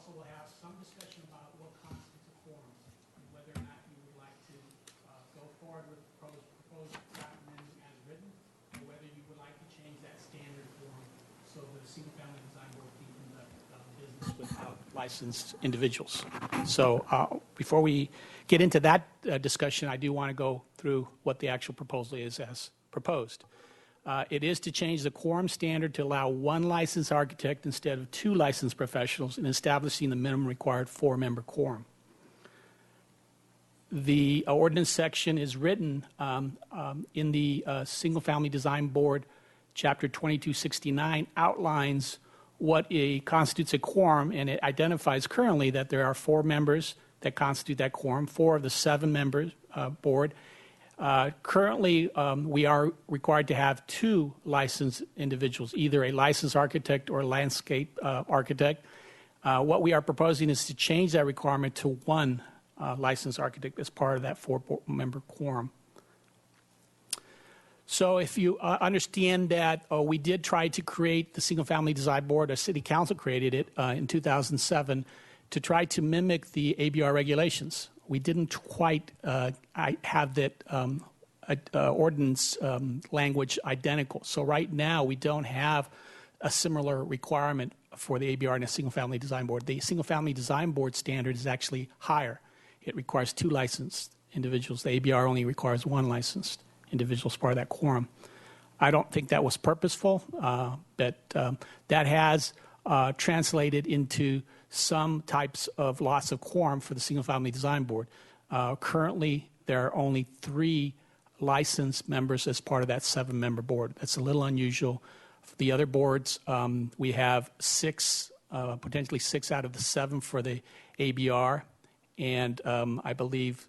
also will have some discussion about what constitutes a quorum, and whether or not you would like to go forward with proposed draft amendment as written, or whether you would like to change that standard quorum so the single-family design board can conduct business without licensed individuals. So before we get into that discussion, I do want to go through what the actual proposal is as proposed. It is to change the quorum standard to allow one licensed architect instead of two licensed professionals in establishing the minimum required four-member quorum. The ordinance section is written in the Single-Family Design Board, Chapter 2269, outlines what constitutes a quorum, and it identifies currently that there are four members that constitute that quorum, four of the seven-member board. Currently, we are required to have two licensed individuals, either a licensed architect or a landscape architect. What we are proposing is to change that requirement to one licensed architect as part of that four-member quorum. So if you understand that we did try to create the Single-Family Design Board, or City Council created it in 2007, to try to mimic the ABR regulations. We didn't quite have that ordinance language identical. So right now, we don't have a similar requirement for the ABR and the Single-Family Design Board. The Single-Family Design Board standard is actually higher. It requires two licensed individuals. The ABR only requires one licensed individual as part of that quorum. I don't think that was purposeful, but that has translated into some types of loss of quorum for the Single-Family Design Board. Currently, there are only three licensed members as part of that seven-member board. That's a little unusual. For the other boards, we have six, potentially six out of the seven for the ABR, and I believe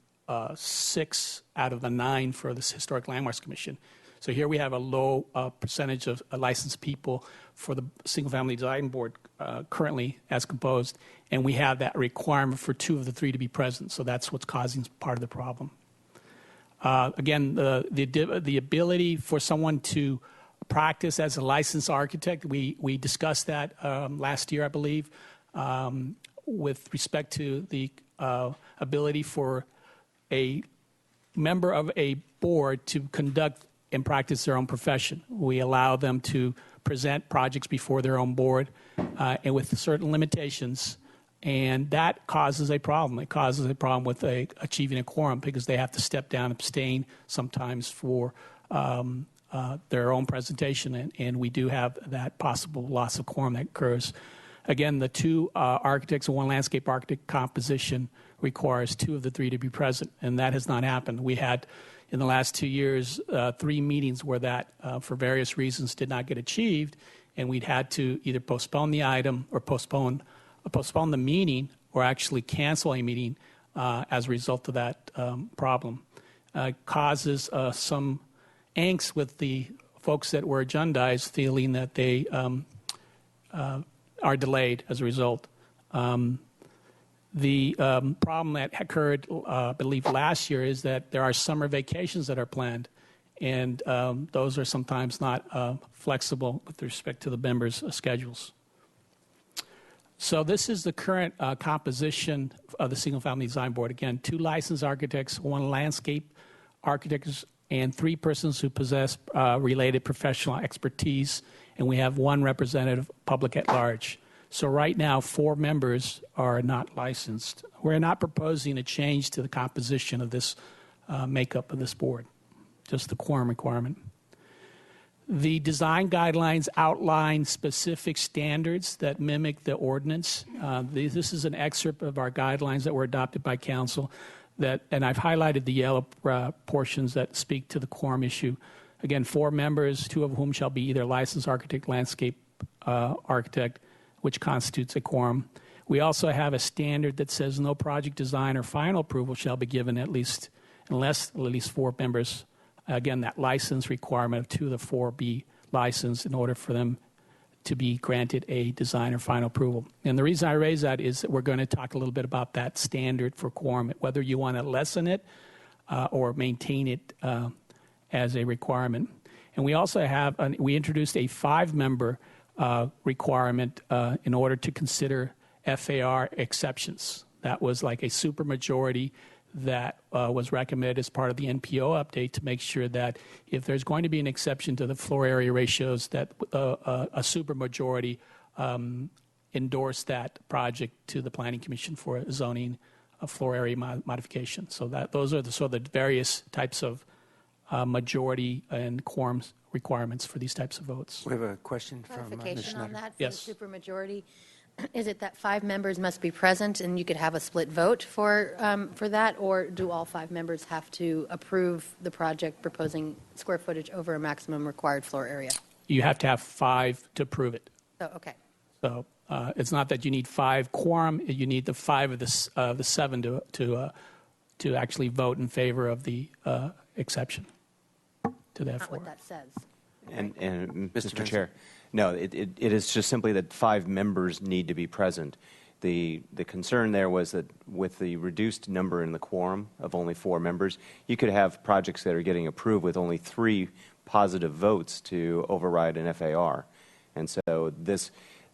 6 out of the 9 for the Historic Landmarks Commission. So here we have a low percentage of licensed people for the Single-Family Design Board currently as composed, and we have that requirement for 2 of the 3 to be present. So that's what's causing part of the problem. Again, the ability for someone to practice as a licensed architect, we discussed that last year, I believe, with respect to the ability for a member of a board to conduct and practice their own profession. We allow them to present projects before their own board and with certain limitations, and that causes a problem. It causes a problem with achieving a quorum because they have to step down, abstain sometimes for their own presentation, and we do have that possible loss of quorum that occurs. Again, the 2 architects and 1 landscape architect composition requires 2 of the 3 to be present, and that has not happened. We had, in the last 2 years, 3 meetings where that, for various reasons, did not get achieved, and we'd had to either postpone the item or postpone the meeting or actually cancel a meeting as a result of that problem. It causes some angst with the folks that were agendized, feeling that they are delayed as a result. The problem that occurred, I believe, last year is that there are summer vacations that are planned, and those are sometimes not flexible with respect to the members' schedules. So this is the current composition of the Single-Family Design Board. Again, 2 licensed architects, 1 landscape architect, and 3 persons who possess related professional expertise, and we have 1 representative public at large. So right now, 4 members are not licensed. We're not proposing a change to the composition of this makeup of this board, just the quorum requirement. The design guidelines outline specific standards that mimic the ordinance. This is an excerpt of our guidelines that were adopted by council, and I've highlighted the yellow portions that speak to the quorum issue. Again, 4 members, 2 of whom shall be either licensed architect, landscape architect, which constitutes a quorum. We also have a standard that says no project design or final approval shall be given unless at least 4 members. Again, that license requirement of 2 of the 4 be licensed in order for them to be granted a design or final approval. And the reason I raise that is that we're going to talk a little bit about that standard for quorum, whether you want to lessen it or maintain it as a requirement. And we also we introduced a 5-member requirement in order to consider FAR exceptions. That was like a supermajority that was recommended as part of the NPO update to make sure that if there's going to be an exception to the floor area ratios, that a supermajority endorse that project to the Planning Commission for a zoning floor area modification. So that those are the sort of the various types of majority and quorum requirements for these types of votes. We have a question from Clarification on that for Yes. the supermajority. Is it that 5 members must be present and you could have a split vote for that, or do all 5 members have to approve the project proposing square footage over a maximum required floor area? You have to have 5 to prove it. Oh, okay. So it's not that you need 5 quorum; you need the 5 of the 7 to actually vote in favor of the exception to that. Not what that says. And Mr. Vincent. Chair, no, it is just simply that 5 members need to be present. The concern there was that with the reduced number in the quorum of only 4 members, you could have projects that are getting approved with only 3 positive votes to override an FAR. And so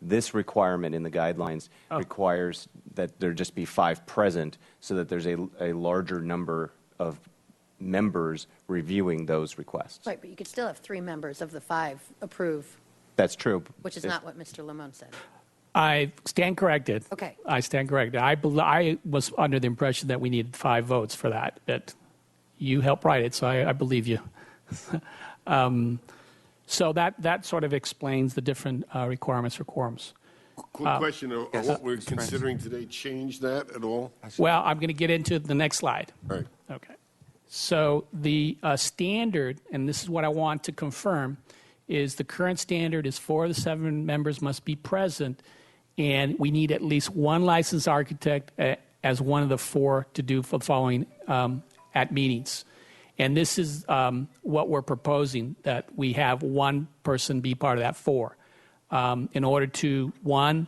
this requirement in the guidelines requires that there just be 5 present so that there's a larger number of members reviewing those requests. Right, but you could still have 3 members of the 5 approve, That's true. which is not what Mr. Limon said. I stand corrected. Okay. I stand corrected. I was under the impression that we needed 5 votes for that. But you helped write it, so I believe you. So that sort of explains the different requirements for quorums. Quick question, are yes, what we're Mr. Francis. considering today change that at all? Well, I'm going to get into the next slide. All right. Okay. So the standard, and this is what I want to confirm, is the current standard is 4 of the 7 members must be present, and we need at least 1 licensed architect as one of the 4 to do the following at meetings. And this is what we're proposing, that we have 1 person be part of that 4 in order to, 1,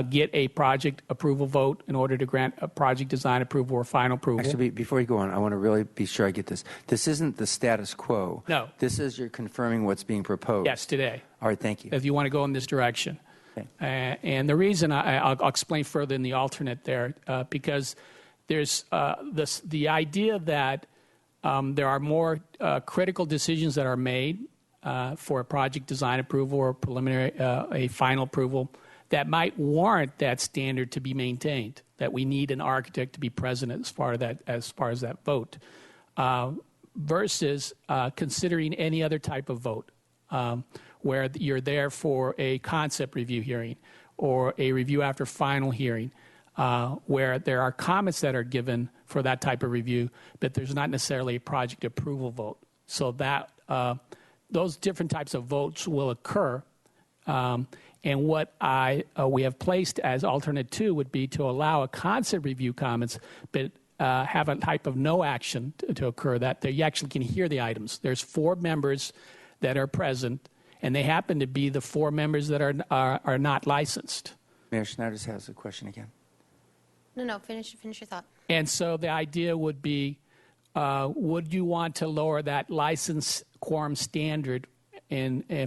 get a project approval vote in order to grant a project design approval or final approval. Actually, before you go on, I want to really be sure I get this. This isn't the status quo. No. This is you're confirming what's being proposed. Yes, today, All right, thank you. if you want to go in this direction. Okay. And the reason I'll explain further in the alternate there, because there's the idea that there are more critical decisions that are made for a project design approval or preliminary, a final approval that might warrant that standard to be maintained, that we need an architect to be present as far as that vote, versus considering any other type of vote, where you're there for a concept review hearing or a review after final hearing, where there are comments that are given for that type of review, but there's not necessarily a project approval vote. So that those different types of votes will occur. And what we have placed as alternate 2 would be to allow a concept review comments, but have a type of no action to occur, that you actually can hear the items. There's 4 members that are present, and they happen to be the 4 members that are not licensed. Mayor Schneiders has a question again. No, finish your thought. And so the idea would be, would you want to lower that license quorum standard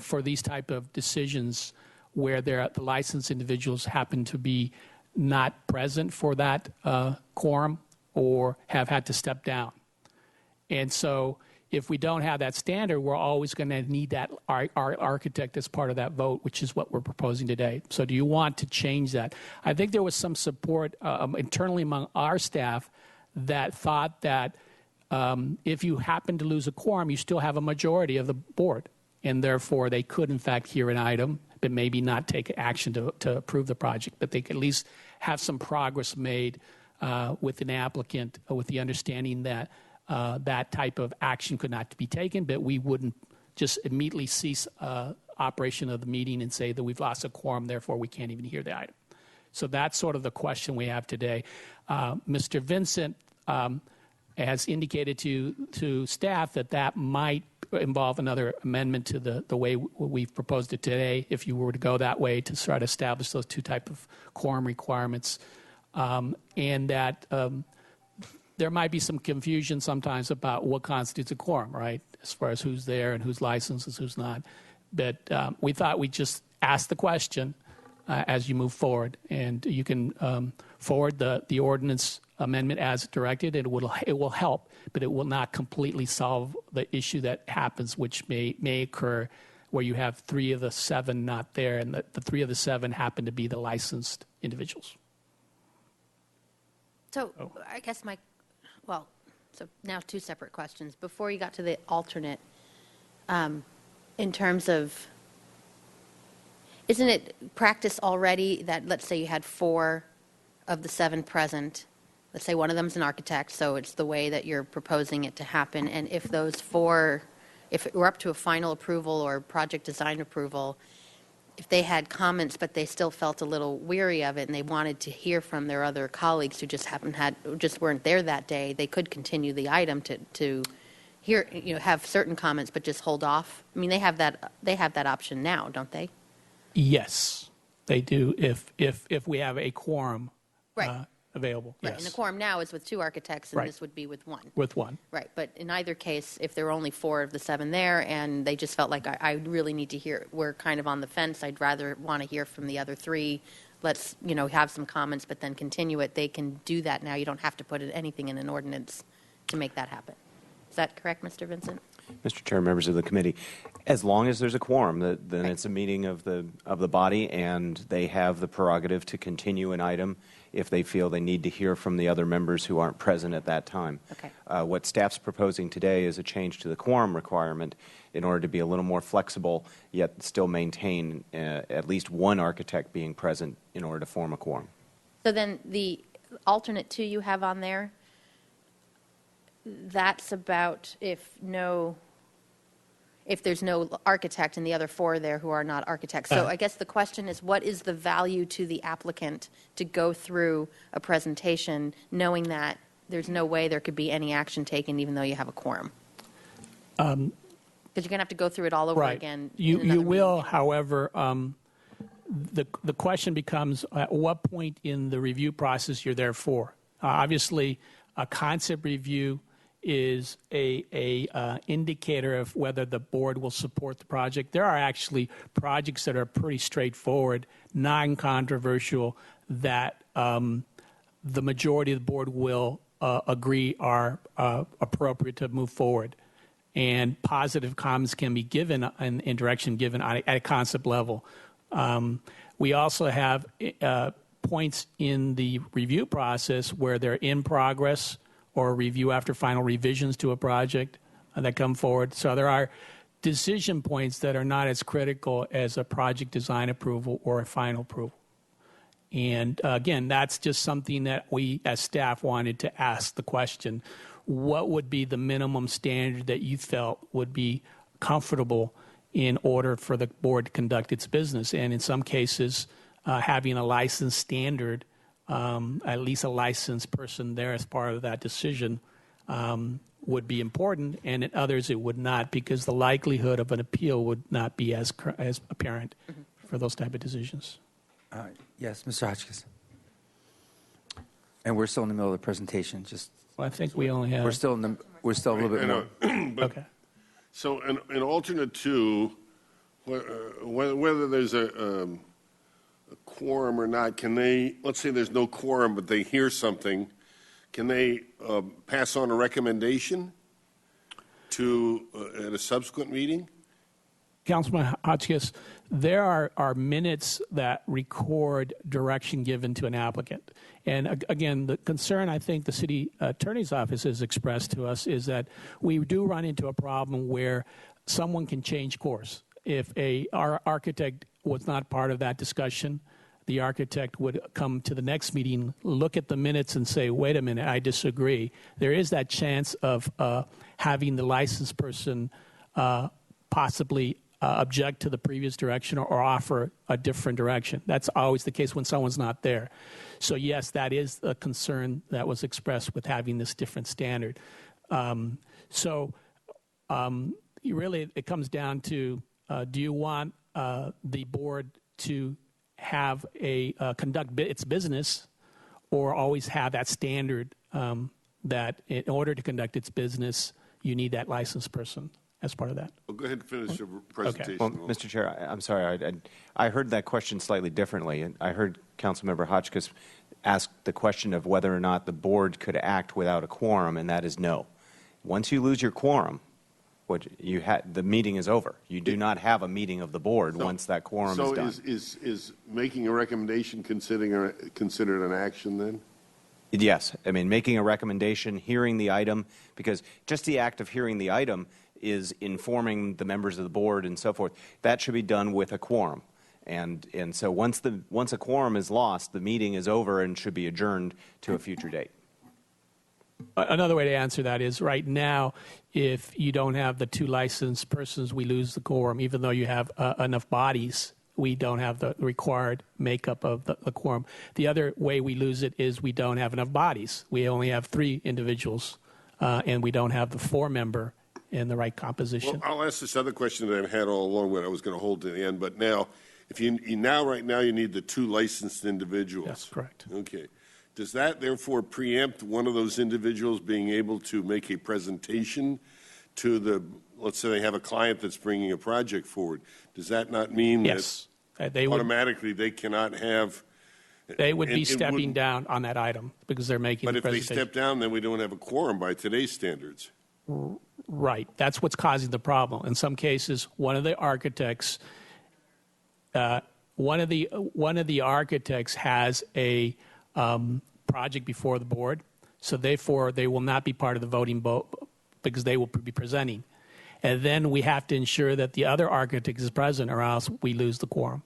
for these type of decisions where the licensed individuals happen to be not present for that quorum or have had to step down? And so if we don't have that standard, we're always going to need that our architect as part of that vote, which is what we're proposing today. So do you want to change that? I think there was some support internally among our staff that thought that if you happen to lose a quorum, you still have a majority of the board, and therefore they could, in fact, hear an item, but maybe not take action to approve the project, but they could at least have some progress made with an applicant with the understanding that that type of action could not be taken, but we wouldn't just immediately cease operation of the meeting and say that we've lost a quorum, therefore we can't even hear the item. So that's sort of the question we have today. Mr. Vincent has indicated to staff that might involve another amendment to the way we've proposed it today, if you were to go that way, to try to establish those 2 type of quorum requirements, and that there might be some confusion sometimes about what constitutes a quorum, right, as far as who's there and who's licensed and who's not. But we thought we'd just ask the question as you move forward. And you can forward the ordinance amendment as directed. It will help, but it will not completely solve the issue that happens, which may occur where you have 3 of the 7 not there, and the 3 of the 7 happen to be the licensed individuals. So I guess so now 2 separate questions. Before you got to the alternate, in terms of, isn't it practice already that, let's say you had 4 of the 7 present, let's say one of them's an architect, so it's the way that you're proposing it to happen, and if those 4, if it were up to a final approval or project design approval, if they had comments but they still felt a little weary of it and they wanted to hear from their other colleagues who just weren't there that day, they could continue the item to hear, have certain comments but just hold off. I mean, they have that option now, don't they? Yes, they do if we have a quorum Right. available. Right, Yes. and the quorum now is with 2 architects, and Right. this would be with 1. With 1. Right, but in either case, if there were only 4 of the 7 there, and they just felt like, I really need to hear, we're kind of on the fence, I'd rather want to hear from the other 3, let's, have some comments, but then continue it, they can do that now. You don't have to put anything in an ordinance to make that happen. Is that correct, Mr. Vincent? Mr. Chair, members of the committee, as long as there's a quorum, then Right. it's a meeting of the body, and they have the prerogative to continue an item if they feel they need to hear from the other members who aren't present at that time. Okay. What staff's proposing today is a change to the quorum requirement in order to be a little more flexible, yet still maintain at least 1 architect being present in order to form a quorum. So then the alternate 2 you have on there, that's about if there's no architect and the other 4 there who are not architects. So I guess the question is, what is the value to the applicant to go through a presentation knowing that there's no way there could be any action taken even though you have a quorum? Because you're going to have to go through it all over Right. again. You in another will, meeting. however, the question becomes at what point in the review process you're there for. Obviously, a concept review is a indicator of whether the board will support the project. There are actually projects that are pretty straightforward, non-controversial, that the majority of the board will agree are appropriate to move forward. And positive comments can be given and direction given at a concept level. We also have points in the review process where they're in progress or review after final revisions to a project that come forward. So there are decision points that are not as critical as a project design approval or a final approval. And again, that's just something that we as staff wanted to ask the question, what would be the minimum standard that you felt would be comfortable in order for the board to conduct its business? And in some cases, having a licensed standard, at least a licensed person there as part of that decision would be important, and in others it would not, because the likelihood of an appeal would not be as apparent for those type of decisions. Yes, Mr. Hotchkiss. And we're still in the middle of the presentation. Well, I think we only have. We're still a little bit more. Okay. So in alternate 2, whether there's a quorum or not, can they, let's say there's no quorum, but they hear something, can they pass on a recommendation to at a subsequent meeting? Councilman Hotchkiss, there are minutes that record direction given to an applicant. And again, the concern I think the city attorney's office has expressed to us is that we do run into a problem where someone can change course. If our architect was not part of that discussion, the architect would come to the next meeting, look at the minutes and say, wait a minute, I disagree. There is that chance of having the licensed person possibly object to the previous direction or offer a different direction. That's always the case when someone's not there. So yes, that is a concern that was expressed with having this different standard. Really, it comes down to, do you want the board to have conduct its business, or always have that standard that in order to conduct its business, you need that licensed person? as part of that. Well, go ahead and finish your presentation. Well, Mr. Chair, I'm sorry. I heard that question slightly differently. I heard Councilmember Hotchkiss ask the question of whether or not the board could act without a quorum, and that is no. Once you lose your quorum, the meeting is over. You do not have a meeting of the board once that quorum is done. So is making a recommendation considered an action then? Yes. I mean, making a recommendation, hearing the item, because just the act of hearing the item is informing the members of the board and so forth. That should be done with a quorum. And so once a quorum is lost, the meeting is over and should be adjourned to a future date. Another way to answer that is right now, if you don't have the 2 licensed persons, we lose the quorum. Even though you have enough bodies, we don't have the required makeup of the quorum. The other way we lose it is we don't have enough bodies. We only have 3 individuals, and we don't have the 4-member in the right composition. Well, I'll ask this other question that I've had all along that I was going to hold to the end, but now, if right now you need the 2 licensed individuals. That's correct. Okay. Does that therefore preempt one of those individuals being able to make a presentation to let's say they have a client that's bringing a project forward? Does that not mean Yes. that They would, automatically they cannot have? they would be it stepping wouldn't- down on that item because they're making But the if they presentation. step down, then we don't have a quorum by today's standards. Right. That's what's causing the problem. In some cases, one of the architects has a project before the board, so therefore they will not be part of the voting vote because they will be presenting. And then we have to ensure that the other architect is present or else we lose the quorum.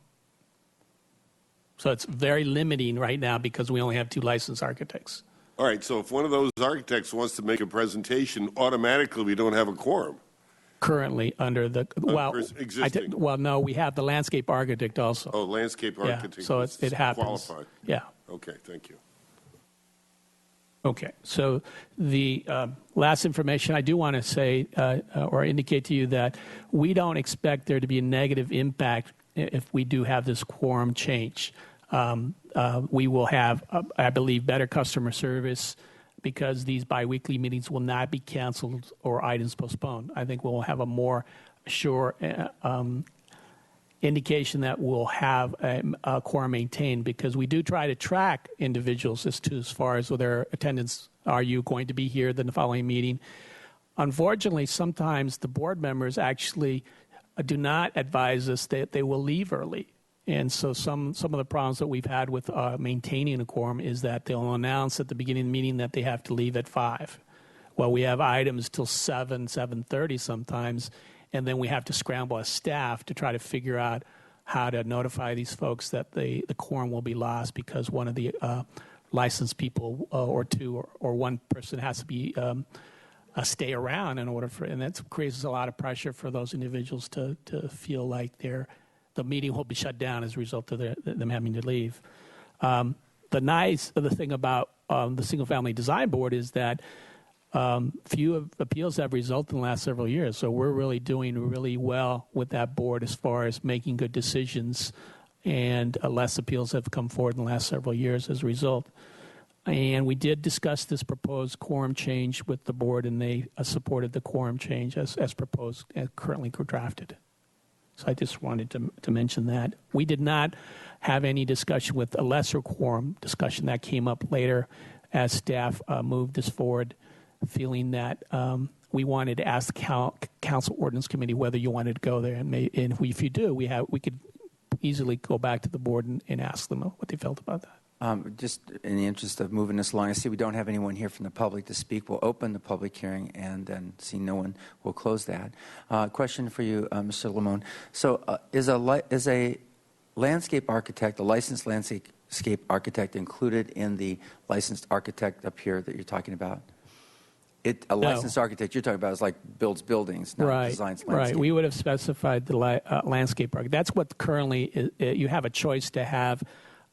So it's very limiting right now because we only have 2 licensed architects. All right, so if one of those architects wants to make a presentation, automatically we don't have a quorum. Currently under the, existing. no, we have the landscape architect also. Oh, landscape Yeah, architect. so is it happens. Qualified. Yeah. Okay, thank you. Okay, so the last information I do want to say or indicate to you that we don't expect there to be a negative impact if we do have this quorum change. We will have, I believe, better customer service because these biweekly meetings will not be canceled or items postponed. I think we'll have a more sure indication that we'll have a quorum maintained because we do try to track individuals as far as their attendance. Are you going to be here the following meeting? Unfortunately, sometimes the board members actually do not advise us that they will leave early. And so some of the problems that we've had with maintaining a quorum is that they'll announce at the beginning of the meeting that they have to leave at 5. Well, we have items till 7:30 sometimes, and then we have to scramble as staff to try to figure out how to notify these folks that the quorum will be lost because one of the licensed people or 2 or 1 person has to be stay around in order for, and that creates a lot of pressure for those individuals to feel like the meeting will be shut down as a result of them having to leave. The thing about the Single Family Design Board is that few appeals have resulted in the last several years. So we're really doing really well with that board as far as making good decisions, and less appeals have come forward in the last several years as a result. And we did discuss this proposed quorum change with the board, and they supported the quorum change as proposed and currently drafted. So I just wanted to mention that. We did not have any discussion with a lesser quorum discussion. That came up later as staff moved this forward, feeling that we wanted to ask the Council Ordinance Committee whether you wanted to go there. And if you do, we could easily go back to the board and ask them what they felt about that. Just in the interest of moving this along, I see we don't have anyone here from the public to speak. We'll open the public hearing, and then seeing no one, we'll close that. Question for you, Mr. Limon. So is a landscape architect, a licensed landscape architect, included in the licensed architect up here that you're talking about? A licensed architect you're talking about is like builds buildings, not designs landscape. Right. We would have specified the landscape architect. That's what currently is, you have a choice to have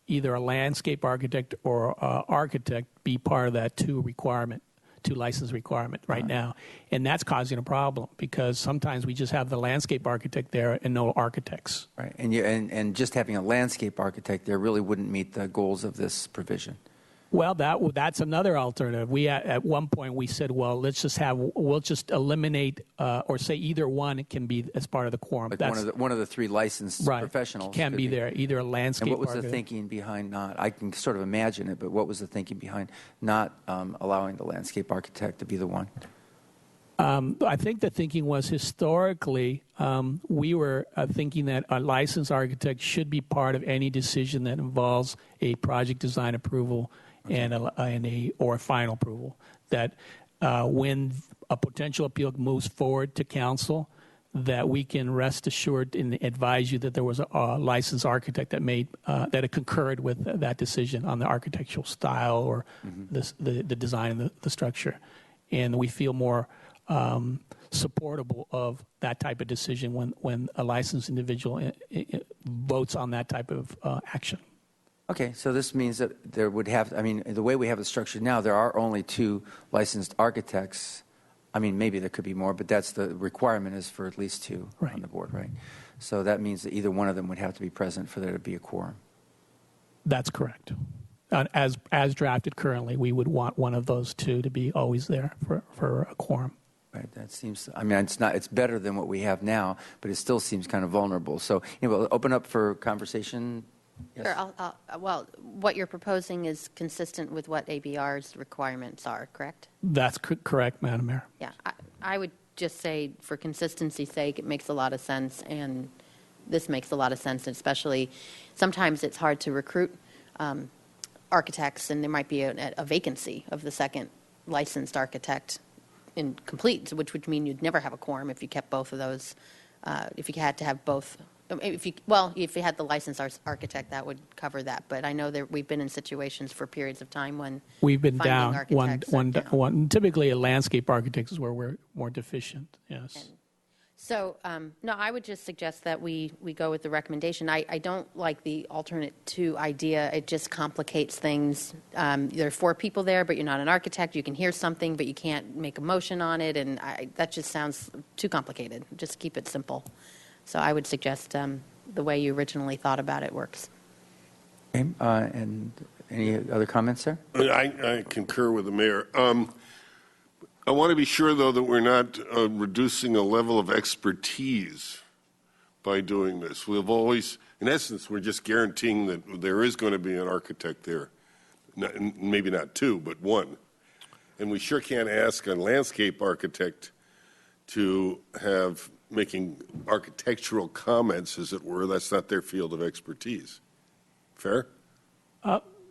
either a landscape architect or architect be part of that 2 license requirement right now. And that's causing a problem because sometimes we just have the landscape architect there and no architects. Right. And just having a landscape architect there really wouldn't meet the goals of this provision. Well, that's another alternative. We at one point we said, well, we'll just eliminate or say either one can be as part of the quorum. Like That's one of the three licensed right. professionals Can could be there, either a landscape. And what was the architect. thinking behind not? I can sort of imagine it, but what was the thinking behind not allowing the landscape architect to be the one? I think the thinking was historically we were thinking that a licensed architect should be part of any decision that involves a project design approval or final approval. That when a potential appeal moves forward to council, that we can rest assured and advise you that there was a licensed architect that made that it concurred with that decision on the architectural style or the design of the structure, and we feel more supportable of that type of decision when a licensed individual votes on that type of action. Okay, so this means that there would have, I mean, the way we have it structured now, there are only 2 licensed architects. I mean, maybe there could be more, but that's the requirement is for at least 2 Right. on the board, right? So that means that either one of them would have to be present for there to be a quorum. That's correct. As drafted currently, we would want one of those 2 to be always there for a quorum. Right, that seems, I mean, it's better than what we have now, but it still seems kind of vulnerable. So, we'll open up for conversation. Yes. Sure, well, what you're proposing is consistent with what ABR's requirements are, correct? That's correct, Madam Mayor. Yeah, I would just say, for consistency's sake, it makes a lot of sense, and this makes a lot of sense, especially sometimes it's hard to recruit architects, and there might be a vacancy of the second licensed architect incomplete, which would mean you'd never have a quorum if you kept both of those, if you had to have both. If you had the licensed architect, that would cover that. But I know that we've been in situations for periods of time when We've been finding down architects are down. one. Typically, a landscape architect is where we're more deficient. Yes. So, no, I would just suggest that we go with the recommendation. I don't like the alternate 2 idea. It just complicates things. There are 4 people there, but you're not an architect. You can hear something, but you can't make a motion on it, and that just sounds too complicated. Just keep it simple. So I would suggest the way you originally thought about it works. Okay, and any other comments, sir? I concur with the mayor. I want to be sure, though, that we're not reducing a level of expertise by doing this. We've always, in essence, we're just guaranteeing that there is going to be an architect there. Maybe not 2, but 1. And we sure can't ask a landscape architect to have making architectural comments, as it were. That's not their field of expertise. Fair?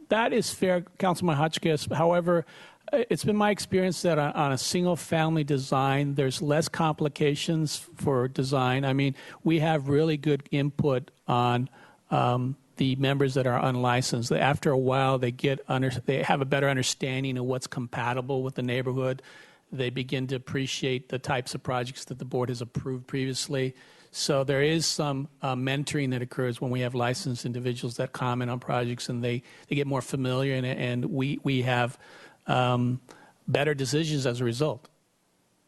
That is fair, Councilman Hotchkiss. However, it's been my experience that on a single-family design, there's less complications for design. I mean, we have really good input on the members that are unlicensed. After a while, they have a better understanding of what's compatible with the neighborhood. They begin to appreciate the types of projects that the board has approved previously. So there is some mentoring that occurs when we have licensed individuals that comment on projects, and they get more familiar, and we have better decisions as a result.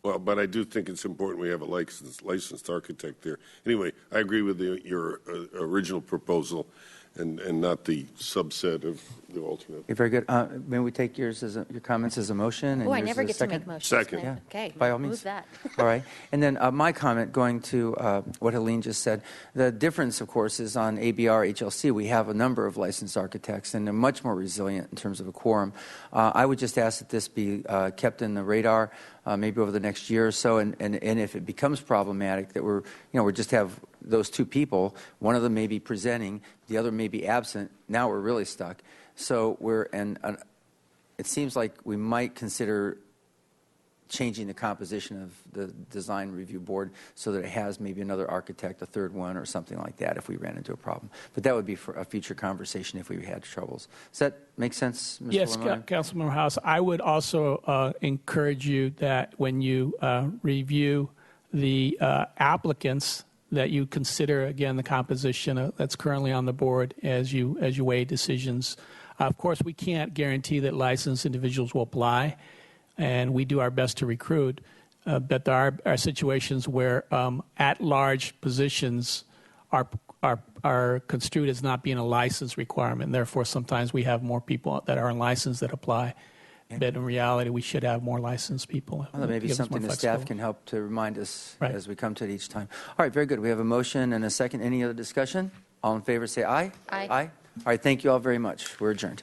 Well, but I do think it's important we have a licensed architect there. Anyway, I agree with your original proposal and not the subset of the alternate. Okay, very good. May we take your comments as a motion? And Oh, I yours never as a get to second? make motions. Second. right? Yeah, Okay. by all means. Move that. All right. And then my comment going to what Helene just said. The difference, of course, is on ABR, HLC, we have a number of licensed architects, and they're much more resilient in terms of a quorum. I would just ask that this be kept in the radar maybe over the next year or so, and if it becomes problematic, that we just have those 2 people, one of them may be presenting, the other may be absent. Now we're really stuck. So it seems like we might consider changing the composition of the design review board so that it has maybe another architect, a 3rd one, or something like that if we ran into a problem. But that would be for a future conversation if we had troubles. Does that make sense, Mr. Yes, Lamont? Councilmember House. I would also encourage you that when you review the applicants, that you consider again the composition that's currently on the board as you weigh decisions. Of course, we can't guarantee that licensed individuals will apply, and we do our best to recruit. But there are situations where at-large positions are are construed as not being a license requirement. Therefore, sometimes we have more people that are unlicensed that apply. But in reality, we should have more licensed people. Well, that may be Give us more something the staff flexibility. can help to remind us Right. as we come to it each time. All right, very good. We have a motion and a second. Any other discussion? All in favor say aye. Aye. Aye. All right, thank you all very much. We're adjourned.